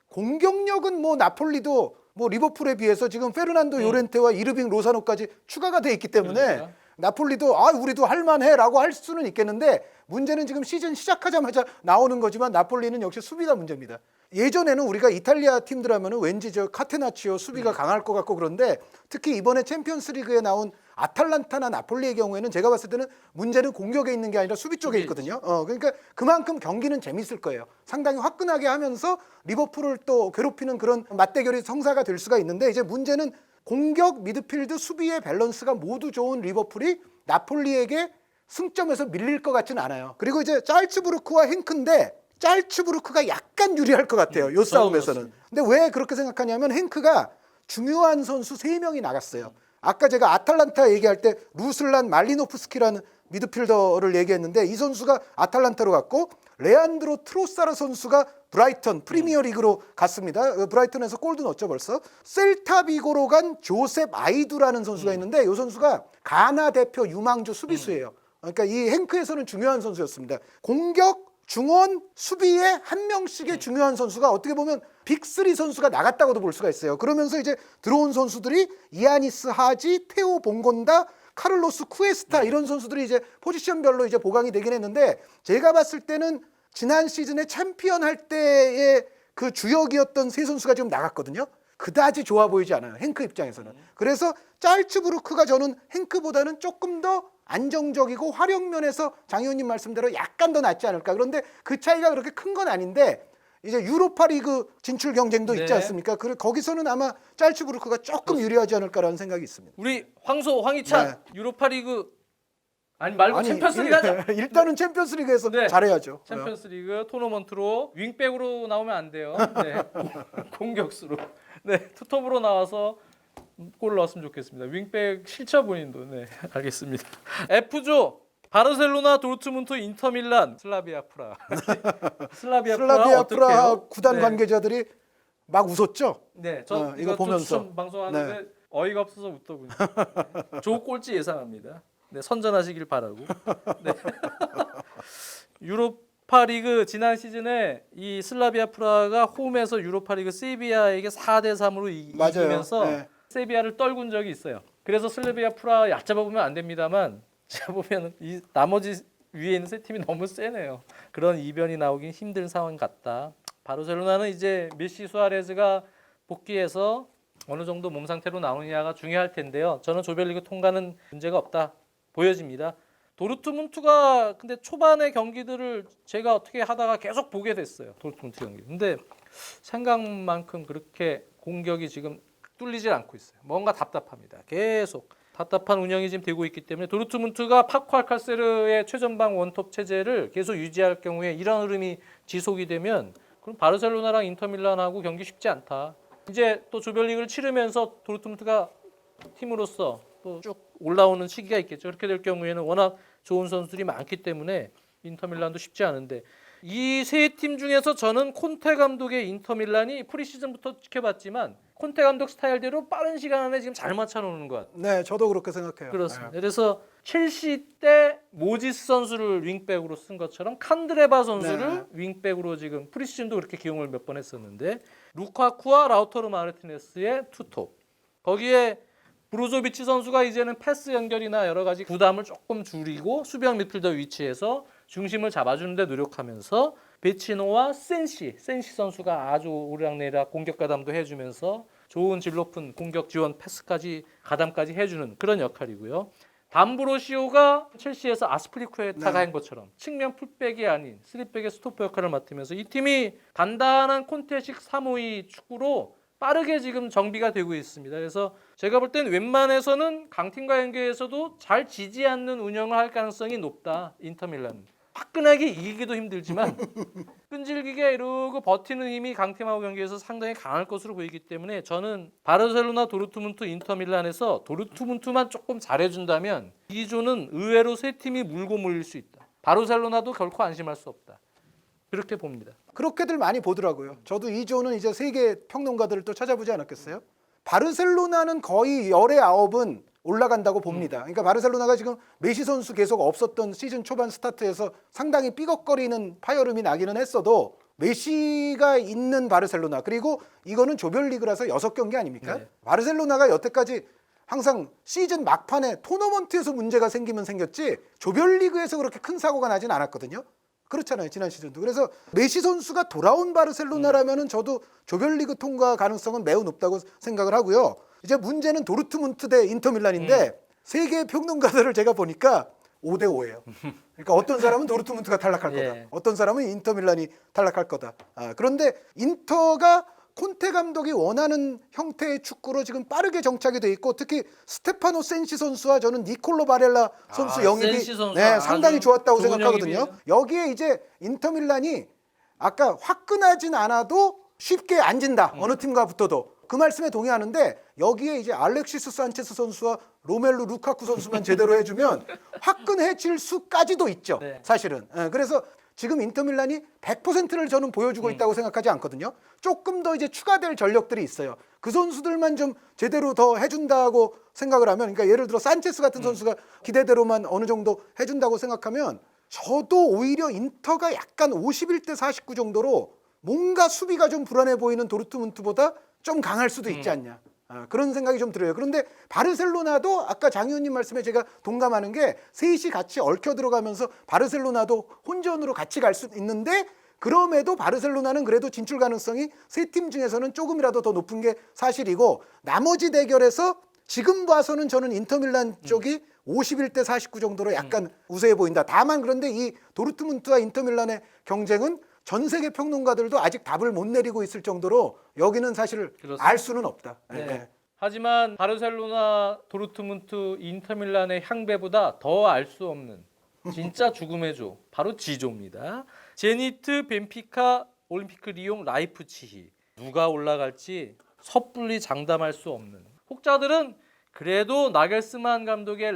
공격력은 뭐 나폴리도 뭐 리버풀에 비해서 지금 페르난도 요렌테와 이르빙 로사노까지 추가가 돼 있기 때문에 그러니까. 나폴리도 우리도 할만해라고 할 수는 있겠는데 문제는 지금 시즌 시작하자마자 나오는 거지만 나폴리는 역시 수비가 문제입니다. 예전에는 우리가 이탈리아 팀들 하면은 왠지 저 카테나치오 수비가 강할 것 같고 그런데 특히 이번에 챔피언스리그에 나온 아탈란타나 나폴리의 경우에는 제가 봤을 때는 문제는 공격에 있는 게 아니라 수비 쪽에 있거든요. 그러니까 그만큼 경기는 재밌을 거예요. 상당히 화끈하게 하면서 리버풀을 또 괴롭히는 그런 맞대결이 성사가 될 수가 있는데 이제 문제는 공격, 미드필드, 수비의 밸런스가 모두 좋은 리버풀이 나폴리에게 승점에서 밀릴 것 같지는 않아요. 그리고 이제 짤츠부르크와 행크인데 짤츠부르크가 약간 유리할 것 같아요. 요 싸움에서는. 근데 왜 그렇게 생각하냐면 행크가 중요한 선수 3명이 나갔어요. 아까 제가 아탈란타 얘기할 때 루슬란 말리노프스키라는 미드필더를 얘기했는데 이 선수가 아탈란타로 갔고 레안드로 트로사르 선수가 브라이턴 프리미어리그로 갔습니다. 브라이턴에서 골도 넣었죠 벌써. 셀타비고로 간 조셉 아이두라는 선수가 있는데 이 선수가 가나 대표 유망주 수비수예요. 그러니까 이 행크에서는 중요한 선수였습니다. 공격, 중원, 수비에 한 명씩의 중요한 선수가 어떻게 보면 빅3 선수가 나갔다고도 볼 수가 있어요. 그러면서 이제 들어온 선수들이 이아니스 하지, 테오 봉곤다, 카를로스 쿠에스타 이런 선수들이 이제 포지션별로 이제 보강이 되긴 했는데 제가 봤을 때는 지난 시즌에 챔피언 할 때의 그 주역이었던 세 선수가 지금 나갔거든요. 그다지 좋아 보이지 않아요. 행크 입장에서는. 그래서 짤츠부르크가 저는 행크보다는 조금 더 안정적이고 활용 면에서 장 의원님 말씀대로 약간 더 낫지 않을까. 그런데 그 차이가 그렇게 큰 건 아닌데 이제 유로파리그 진출 경쟁도 있지 네. 않습니까? 거기서는 아마 짤츠부르크가 조금 유리하지 않을까라는 생각이 있습니다. 우리 황희찬 네. 유로파리그 아니 말고 챔피언스리그 하자. 일단은 챔피언스리그에서 네. 잘해야죠. 챔피언스리그 토너먼트로 윙백으로 나오면 안 돼요. 네. 공격수로. 네, 투톱으로 나와서 골 넣었으면 좋겠습니다. 윙백 실차 본인도. 네, 알겠습니다. F조 바르셀로나, 도르트문트, 인터밀란, 슬라비아 프라. 슬라비아 프라 어떡해요? 구단 네. 관계자들이 막 웃었죠. 네, 저 이거 이거 보면서. 추천 방송하는데 어이가 없어서 웃더군요. 조 꼴찌 예상합니다. 네, 선전하시길 바라고. 네. 유로파리그 지난 시즌에 이 슬라비아 프라가 홈에서 유로파리그 세비야에게 4대3으로 이기면서 네. 세비야를 떨군 적이 있어요. 그래서 슬라비아 프라 얕잡아 보면 안 됩니다만 제가 보면 이 나머지 위에 있는 세 팀이 너무 세네요. 그런 이변이 나오긴 힘든 상황 같다. 바르셀로나는 이제 메시 수아레즈가 복귀해서 어느 정도 몸 상태로 나오느냐가 중요할 텐데요. 저는 조별리그 통과는 문제가 없다 보여집니다. 도르트문트가 근데 초반의 경기들을 제가 어떻게 하다가 계속 보게 됐어요. 도르트문트 경기. 근데 생각만큼 그렇게 공격이 지금 뚫리질 않고 있어요. 뭔가 답답합니다. 계속 답답한 운영이 지금 되고 있기 때문에 도르트문트가 파코 알카세르의 최전방 원톱 체제를 계속 유지할 경우에 이런 흐름이 지속이 되면 그럼 바르셀로나랑 인터밀란하고 경기 쉽지 않다. 이제 또 조별리그를 치르면서 도르트문트가 팀으로서 또 쭉 올라오는 시기가 있겠죠. 그렇게 될 경우에는 워낙 좋은 선수들이 많기 때문에 인터밀란도 쉽지 않은데 이 세 팀 중에서 저는 콘테 감독의 인터밀란이 프리시즌부터 지켜봤지만 콘테 감독 스타일대로 빠른 시간 안에 지금 잘 맞춰놓는 것 같아요. 네, 저도 그렇게 생각해요. 그렇습니다. 그래서 첼시 때 모지스 선수를 윙백으로 쓴 것처럼 칸드레바 선수를 윙백으로 지금 프리시즌도 그렇게 기용을 몇 번 했었는데 루카쿠와 라우타로 마르티네스의 투톱 거기에 브로조비치 선수가 이제는 패스 연결이나 여러 가지 부담을 조금 줄이고 수비형 미드필더 위치에서 중심을 잡아주는데 노력하면서 베치노와 센시 선수가 아주 오르락내리락 공격 가담도 해주면서 좋은 질 높은 공격 지원 패스까지 가담까지 해주는 그런 역할이고요. 담브로시오가 첼시에서 아스플리쿠에타가 한 것처럼 측면 풀백이 아닌 3백의 스토퍼 역할을 맡으면서 이 팀이 단단한 콘테식 352 축구로 빠르게 지금 정비가 되고 있습니다. 그래서 제가 볼 땐 웬만해서는 강팀과 연계에서도 잘 지지 않는 운영을 할 가능성이 높다. 인터밀란. 화끈하게 이기기도 힘들지만 끈질기게 이러고 버티는 힘이 강팀하고 경기에서 상당히 강할 것으로 보이기 때문에 저는 바르셀로나, 도르트문트, 인터밀란에서 도르트문트만 조금 잘해준다면 이 조는 의외로 세 팀이 물고 물릴 수 있다. 바르셀로나도 결코 안심할 수 없다. 그렇게 봅니다. 그렇게들 많이 보더라고요. 저도 이 조는 이제 세계 평론가들을 또 찾아보지 않았겠어요? 바르셀로나는 거의 열의 9은 올라간다고 봅니다. 그러니까 바르셀로나가 지금 메시 선수 계속 없었던 시즌 초반 스타트에서 상당히 삐걱거리는 파열음이 나기는 했어도 메시가 있는 바르셀로나 그리고 이거는 조별리그라서 6경기 아닙니까? 네. 바르셀로나가 여태까지 항상 시즌 막판에 토너먼트에서 문제가 생기면 생겼지 조별리그에서 그렇게 큰 사고가 나진 않았거든요. 그렇잖아요. 지난 시즌도. 그래서 메시 선수가 돌아온 바르셀로나라면은 저도 조별리그 통과 가능성은 매우 높다고 생각을 하고요. 이제 문제는 도르트문트 대 인터밀란인데 세계 평론가들을 제가 보니까 5대 5예요. 그러니까 어떤 사람은 도르트문트가 탈락할 거다. 예. 어떤 사람은 인터밀란이 탈락할 거다. 그런데 인터가 콘테 감독이 원하는 형태의 축구로 지금 빠르게 정착이 돼 있고 특히 스테파노 센시 선수와 저는 니콜로 바렐라 선수 영입이 센시 선수 상당히 아주 좋았다고 좋은 생각하거든요. 영입이에요. 여기에 이제 인터밀란이 아까 화끈하진 않아도 쉽게 안 진다. 어느 팀과 붙어도 그 말씀에 동의하는데 여기에 이제 알렉시스 산체스 선수와 로멜루 루카쿠 선수만 제대로 해주면 화끈해질 수까지도 있죠. 네. 사실은. 예, 그래서 지금 인터밀란이 100%를 저는 보여주고 있다고 생각하지 않거든요. 조금 더 이제 추가될 전력들이 있어요. 그 선수들만 좀 제대로 더 해준다고 생각을 하면, 그러니까 예를 들어 산체스 같은 선수가 기대대로만 어느 정도 해준다고 생각하면 저도 오히려 인터가 약간 51대 49 정도로 뭔가 수비가 좀 불안해 보이는 도르트문트보다 좀 강할 수도 있지 않냐. 그런 생각이 좀 들어요. 그런데 바르셀로나도 아까 장 의원님 말씀에 제가 동감하는 게 셋이 같이 얽혀 들어가면서 바르셀로나도 혼전으로 같이 갈 수 있는데 그럼에도 바르셀로나는 그래도 진출 가능성이 세 팀 중에서는 조금이라도 더 높은 게 사실이고 나머지 대결에서 지금 봐서는 저는 인터밀란 쪽이 51대 49 정도로 약간 우세해 보인다. 다만 그런데 이 도르트문트와 인터밀란의 경쟁은 전 세계 평론가들도 아직 답을 못 내리고 있을 정도로 여기는 사실 그렇습니다. 알 수는 없다. 네. 예. 하지만 바르셀로나, 도르트문트, 인터밀란의 향배보다 더 알 수 없는 진짜 죽음의 조, 바로 G조입니다. 제니트, 벤피카, 올림피크 리옹, 라이프치히 누가 올라갈지 섣불리 장담할 수 없는. 혹자들은 그래도 나겔스만 감독의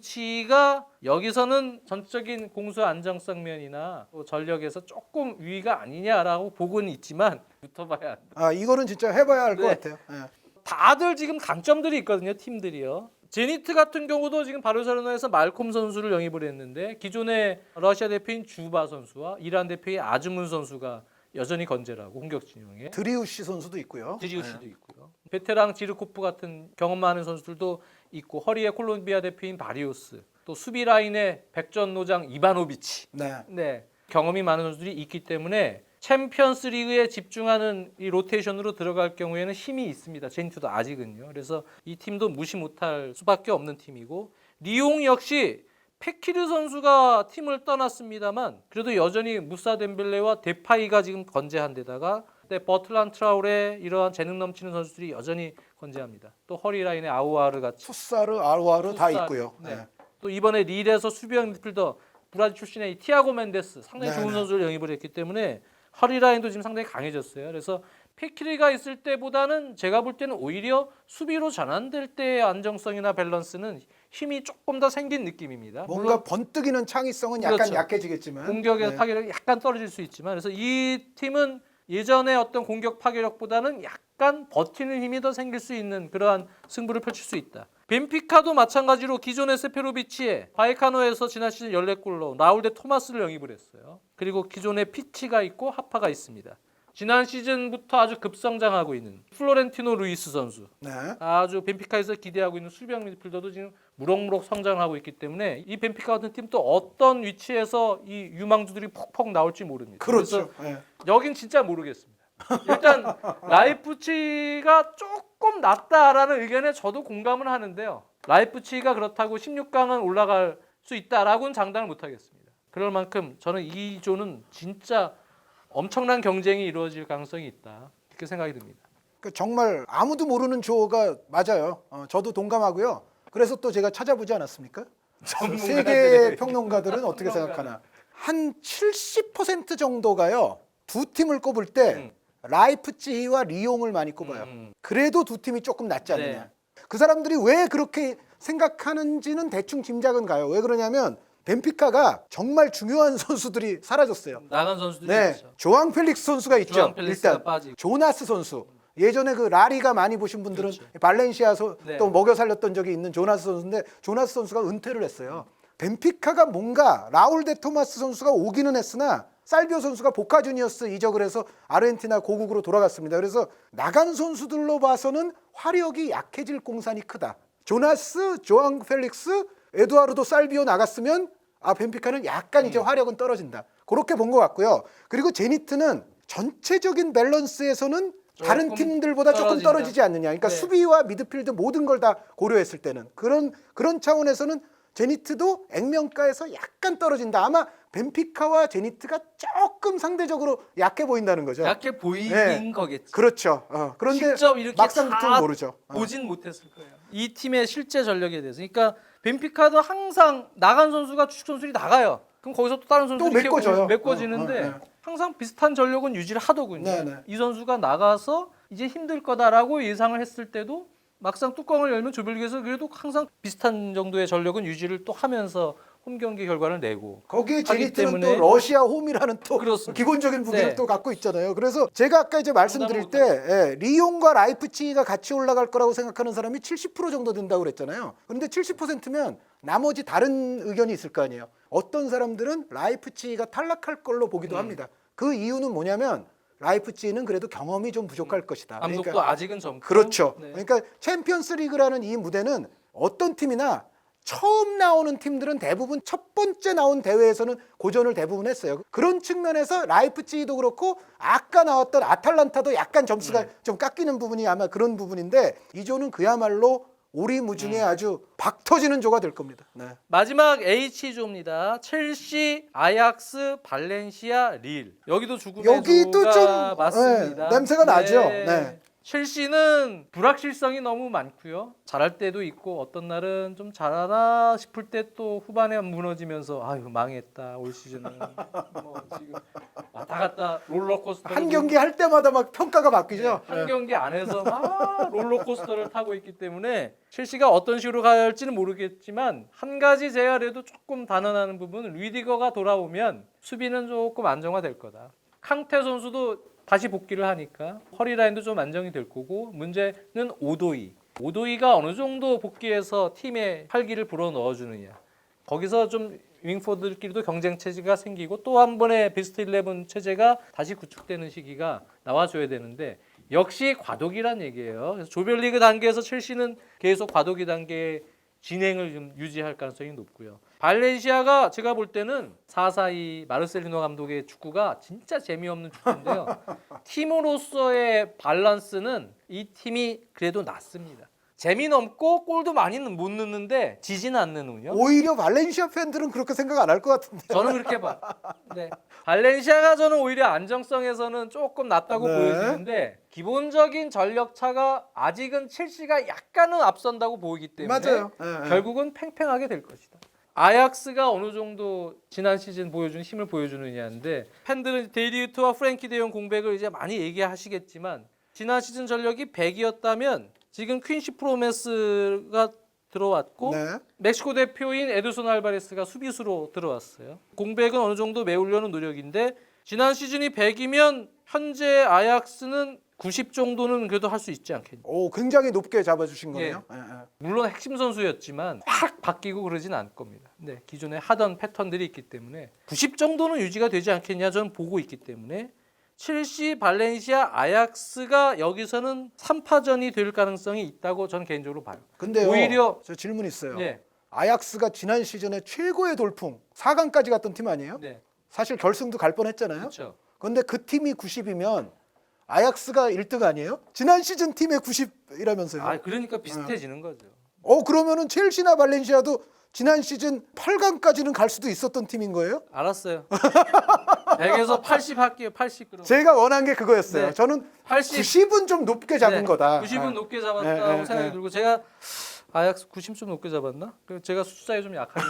라이프치히가 여기서는 전적인 공수 안정성 면이나 또 전력에서 조금 위가 아니냐라고 보고는 있지만 붙어봐야 한다. 이거는 진짜 해봐야 할 것 네. 같아요. 예. 다들 지금 강점들이 있거든요, 팀들이요. 제니트 같은 경우도 지금 바르셀로나에서 말콤 선수를 영입을 했는데 기존의 러시아 대표인 주바 선수와 이란 대표의 아즈문 선수가 여전히 건재라고 공격 진영에. 드리우시 선수도 있고요. 드리우시도 있고요. 베테랑 지르코프 같은 경험 많은 선수들도 있고 허리에 콜롬비아 대표인 바리오스, 또 수비 라인에 백전노장 이바노비치. 네. 네, 경험이 많은 선수들이 있기 때문에 챔피언스 리그에 집중하는 이 로테이션으로 들어갈 경우에는 힘이 있습니다. 제니트도 아직은요. 그래서 이 팀도 무시 못할 수밖에 없는 팀이고 리옹 역시 페키르 선수가 팀을 떠났습니다만 그래도 여전히 무사 덴벨레와 데파이가 지금 건재한 데다가 버틀란 트라우레 이러한 재능 넘치는 선수들이 여전히 건재합니다. 또 허리 라인에 아우아르 같이 투사르, 아루아르 다 투사, 있고요. 네. 예. 또 이번에 릴에서 수비형 미드필더 브라질 출신의 이 티아고 멘데스 상당히 네, 좋은 네. 선수를 영입을 했기 때문에 허리 라인도 지금 상당히 강해졌어요. 그래서 페키리가 있을 때보다는 제가 볼 때는 오히려 수비로 전환될 때의 안정성이나 밸런스는 힘이 조금 더 생긴 느낌입니다. 뭔가 번뜩이는 창의성은 약간 그렇죠. 약해지겠지만 공격의 네. 파괴력이 약간 떨어질 수 있지만 그래서 이 팀은 예전의 어떤 공격 파괴력보다는 약간 버티는 힘이 더 생길 수 있는 그러한 승부를 펼칠 수 있다. 벤피카도 마찬가지로 기존의 세페로비치에 바이카노에서 지난 시즌 14골 넣은 라울 데 토마스를 영입을 했어요. 그리고 기존에 피치가 있고 하파가 있습니다. 지난 시즌부터 아주 급성장하고 있는 플로렌티노 루이스 선수. 네. 아주 벤피카에서 기대하고 있는 수비형 미드필더도 지금 무럭무럭 성장하고 있기 때문에 이 벤피카 같은 팀 또 어떤 위치에서 이 유망주들이 퍽퍽 나올지 모릅니다. 그렇죠. 예. 그래서 여긴 진짜 모르겠습니다. 일단 라이프치히가 조금 낫다라는 의견에 저도 공감을 하는데요. 라이프치히가 그렇다고 16강은 올라갈 수 있다라고는 장담을 못하겠습니다. 그럴 만큼 저는 이 조는 진짜 엄청난 경쟁이 이루어질 가능성이 있다. 이렇게 생각이 듭니다. 그러니까 정말 아무도 모르는 조가 맞아요. 저도 동감하고요. 그래서 또 제가 찾아보지 않았습니까? 세계 평론가들은 어떻게 생각하나? 한 70% 정도가요. 두 팀을 꼽을 때 라이프치히와 리옹을 많이 꼽아요. 그래도 두 팀이 조금 낫지 않느냐. 네. 그 사람들이 왜 그렇게 생각하는지는 대충 짐작은 가요. 왜 그러냐면 벤피카가 정말 중요한 선수들이 사라졌어요. 나간 선수들이 네, 있죠. 조앙 펠릭스 선수가 있죠. 조앙 펠릭스가 일단 빠지고. 조나스 선수. 예전에 그 라리가 많이 보신 분들은 그렇죠. 발렌시아 네. 또 먹여 살렸던 적이 있는 조나스 선수인데 조나스 선수가 은퇴를 했어요. 벤피카가 뭔가 라울 데 토마스 선수가 오기는 했으나 살비오 선수가 보카 주니어스 이적을 해서 아르헨티나 고국으로 돌아갔습니다. 그래서 나간 선수들로 봐서는 화력이 약해질 공산이 크다. 조나스, 조앙 펠릭스, 에두아르도 살비오 나갔으면 벤피카는 약간 이제 화력은 떨어진다. 그렇게 본 것 같고요. 그리고 제니트는 전체적인 밸런스에서는 다른 조금 팀들보다 조금 떨어진다. 떨어지지 않느냐. 그러니까 네. 수비와 미드필드 모든 걸 다 고려했을 때는 그런 차원에서는 제니트도 액면가에서 약간 떨어진다. 아마 벤피카와 제니트가 조금 상대적으로 약해 보인다는 거죠. 약해 보이는 네. 거겠죠. 그렇죠. 그런데 직접 이렇게 막상 다 붙으면 모르죠. 보진 못했을 거예요. 이 팀의 실제 전력에 대해서. 그러니까 벤피카도 항상 나간 선수가 주축 선수들이 나가요. 그럼 거기서 또 다른 선수들이 또 메꿔져요. 메꿔지는데 네. 항상 비슷한 전력은 유지를 하더군요. 네, 네. 이 선수가 나가서 이제 힘들 거다라고 예상을 했을 때도 막상 뚜껑을 열면 조별리그에서 그래도 항상 비슷한 정도의 전력은 유지를 또 하면서 홈 경기 결과를 내고 거기에 하기 제니트는 또 때문에 러시아 홈이라는 또 그렇습니다. 기본적인 무기를 네. 또 갖고 있잖아요. 그래서 제가 아까 이제 말씀드릴 때 부담을 리옹과 라이프치히가 같이 올라갈 거라고 생각하는 사람이 70% 정도 된다고 그랬잖아요. 그런데 70%면 나머지 다른 의견이 있을 거 아니에요. 어떤 사람들은 라이프치히가 탈락할 걸로 보기도 합니다. 그 이유는 뭐냐면 라이프치히는 그래도 경험이 좀 부족할 것이다. 감독도 아직은 젊고 그렇죠. 네. 그러니까 챔피언스 리그라는 이 무대는 어떤 팀이나 처음 나오는 팀들은 대부분 첫 번째 나온 대회에서는 고전을 대부분 했어요. 그런 측면에서 라이프치히도 그렇고 아까 나왔던 아탈란타도 약간 점수가 좀 깎이는 부분이 아마 그런 부분인데 이 조는 그야말로 오리무중에 아주 박 터지는 조가 될 겁니다. 네. 마지막 H조입니다. 첼시, 아약스, 발렌시아, 릴. 여기도 죽음의 여기도 조가 좀, 맞습니다. 냄새가 나죠. 네. 첼시는 불확실성이 너무 많고요. 잘할 때도 있고 어떤 날은 좀 잘하나 싶을 때 또 후반에 무너지면서 아유 망했다 올 시즌은 뭐 지금 왔다 갔다 롤러코스터 한 경기 할 때마다 막 평가가 바뀌죠. 한 경기 안에서 막 롤러코스터를 타고 있기 때문에 첼시가 어떤 식으로 갈지는 모르겠지만 한 가지 제가 그래도 조금 단언하는 부분은 리디거가 돌아오면 수비는 조금 안정화될 거다. 캉테 선수도 다시 복귀를 하니까 허리 라인도 좀 안정이 될 거고 문제는 오도이가 어느 정도 복귀해서 팀의 활기를 불어 넣어주느냐. 거기서 좀 윙포드들끼리도 경쟁 체제가 생기고 또 한 번의 베스트 11 체제가 다시 구축되는 시기가 나와줘야 되는데 역시 과도기란 얘기예요. 그래서 조별리그 단계에서 첼시는 계속 과도기 단계의 진행을 좀 유지할 가능성이 높고요. 발렌시아가 제가 볼 때는 4-4-2 마르셀리노 감독의 축구가 진짜 재미없는 축구인데요. 팀으로서의 밸런스는 이 팀이 그래도 낫습니다. 재미넘고 골도 많이는 못 넣는데 지지는 않는군요. 오히려 발렌시아 팬들은 그렇게 생각 안 할 것 같은데. 저는 그렇게 봐. 네. 발렌시아가 저는 오히려 안정성에서는 조금 낫다고 네. 보여지는데 기본적인 전력 차가 아직은 첼시가 약간은 앞선다고 보이기 때문에 맞아요. 네, 네. 결국은 팽팽하게 될 것이다. 아약스가 어느 정도 지난 시즌 보여준 힘을 보여주느냐인데 팬들은 데이리우트와 프랭키 데용 공백을 이제 많이 얘기하시겠지만 지난 시즌 전력이 100이었다면 지금 퀸시 프로메스가 들어왔고 네. 멕시코 대표인 에드손 알바레스가 수비수로 들어왔어요. 공백은 어느 정도 메우려는 노력인데 지난 시즌이 100이면 현재 아약스는 90 정도는 그래도 할 수 있지 않겠냐. 오, 굉장히 높게 잡아주신 거네요. 예, 예. 물론 핵심 선수였지만 확 바뀌고 그러진 않을 겁니다. 네, 기존에 하던 패턴들이 있기 때문에 90 정도는 유지가 되지 않겠냐 저는 보고 있기 때문에 첼시, 발렌시아, 아약스가 여기서는 3파전이 될 가능성이 있다고 저는 개인적으로 봐요. 근데요, 오히려 저 질문 있어요. 네, 아약스가 지난 시즌에 최고의 돌풍 4강까지 갔던 팀 아니에요? 네, 사실 결승도 갈 뻔했잖아요. 그렇죠. 그런데 그 팀이 90이면 아약스가 1등 아니에요? 지난 시즌 팀의 90이라면서요. 아, 그러니까 비슷해지는 거죠. 그러면은 첼시나 발렌시아도 지난 시즌 8강까지는 갈 수도 있었던 팀인 거예요? 알았어요. 100에서 80 할게요. 80 그럼. 제가 원한 게 그거였어요. 네. 저는 80. 90은 좀 높게 잡은 네, 거다. 90은 아. 높게 잡았다고 네, 생각이 네. 들고 제가 아약스 90 좀 높게 잡았나? 제가 숫자에 좀 약하기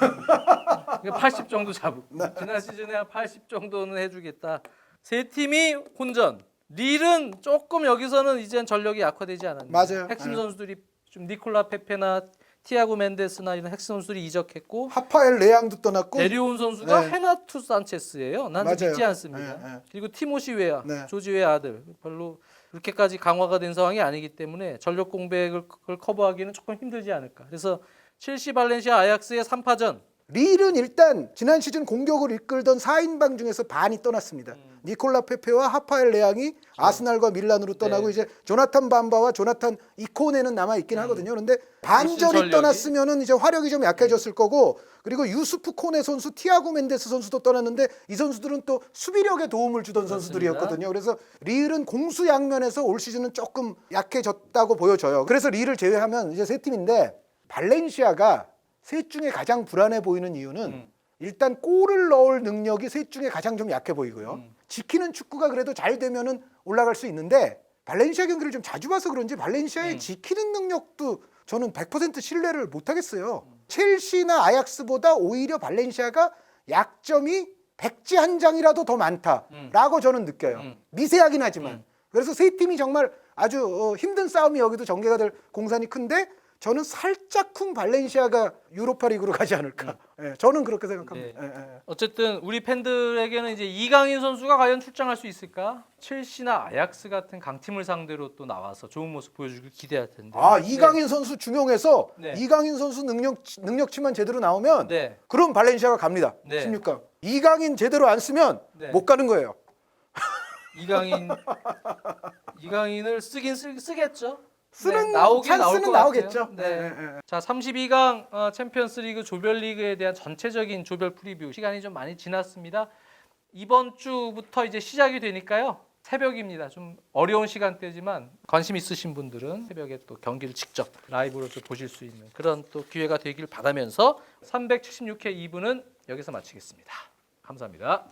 때문에 80 정도 잡고 네. 지난 시즌에 한 80 정도는 해주겠다. 세 팀이 혼전. 릴은 조금 여기서는 이젠 전력이 약화되지 않았나. 맞아요. 핵심 네. 선수들이 좀 니콜라 페페나 티아고 멘데스나 이런 핵심 선수들이 이적했고 하파엘 레앙도 떠났고 데려온 선수가 네. 헤나투 산체스예요. 난 맞아요. 믿지 않습니다. 네, 네. 그리고 티모시 웨아, 네. 조지 웨아 아들 별로 그렇게까지 강화가 된 상황이 아니기 때문에 전력 공백을 커버하기는 조금 힘들지 않을까. 그래서 첼시, 발렌시아, 아약스의 3파전. 릴은 일단 지난 시즌 공격을 이끌던 4인방 중에서 반이 떠났습니다. 니콜라 페페와 하파엘 레앙이 아스날과 밀란으로 떠나고 네. 이제 조나탄 밤바와 조나탄 이코네는 남아 있긴 하거든요. 그런데 반절이 전력이? 떠났으면은 이제 화력이 좀 약해졌을 거고 그리고 유수프 코네 선수, 티아고 멘데스 선수도 떠났는데 이 선수들은 또 수비력에 도움을 주던 선수들이었거든요. 그래서 릴은 공수 양면에서 올 시즌은 조금 약해졌다고 보여져요. 그래서 릴을 제외하면 이제 세 팀인데 발렌시아가 셋 중에 가장 불안해 보이는 이유는 일단 골을 넣을 능력이 셋 중에 가장 좀 약해 보이고요. 지키는 축구가 그래도 잘 되면은 올라갈 수 있는데 발렌시아 경기를 좀 자주 봐서 그런지 발렌시아의 지키는 능력도 저는 100% 신뢰를 못 하겠어요. 첼시나 아약스보다 오히려 발렌시아가 약점이 백지 한 장이라도 더 많다라고 저는 느껴요. 미세하긴 하지만. 그래서 세 팀이 정말 아주 힘든 싸움이 여기도 전개가 될 공산이 큰데 저는 살짝쿵 발렌시아가 유로파 리그로 가지 않을까. 예, 저는 그렇게 생각합니다. 네. 예, 예. 어쨌든 우리 팬들에게는 이제 이강인 선수가 과연 출장할 수 있을까? 첼시나 아약스 같은 강팀을 상대로 또 나와서 좋은 모습 보여주길 기대할 텐데. 아, 이강인 선수 중용해서 네. 이강인 선수 능력치만 제대로 나오면 네. 그럼 발렌시아가 갑니다. 네. 16강. 이강인 제대로 안 쓰면 네. 못 가는 거예요. 이강인을 쓰겠죠. 쓰는 나오긴 나올 찬스는 것 나오겠죠. 같아요. 네. 예, 예, 예. 자, 32강 챔피언스리그 조별리그에 대한 전체적인 조별 프리뷰 시간이 좀 많이 지났습니다. 이번 주부터 이제 시작이 되니까요. 새벽입니다. 좀 어려운 시간대지만 관심 있으신 분들은 새벽에 또 경기를 직접 라이브로 좀 보실 수 있는 그런 또 기회가 되길 바라면서 376회 2부는 여기서 마치겠습니다. 감사합니다.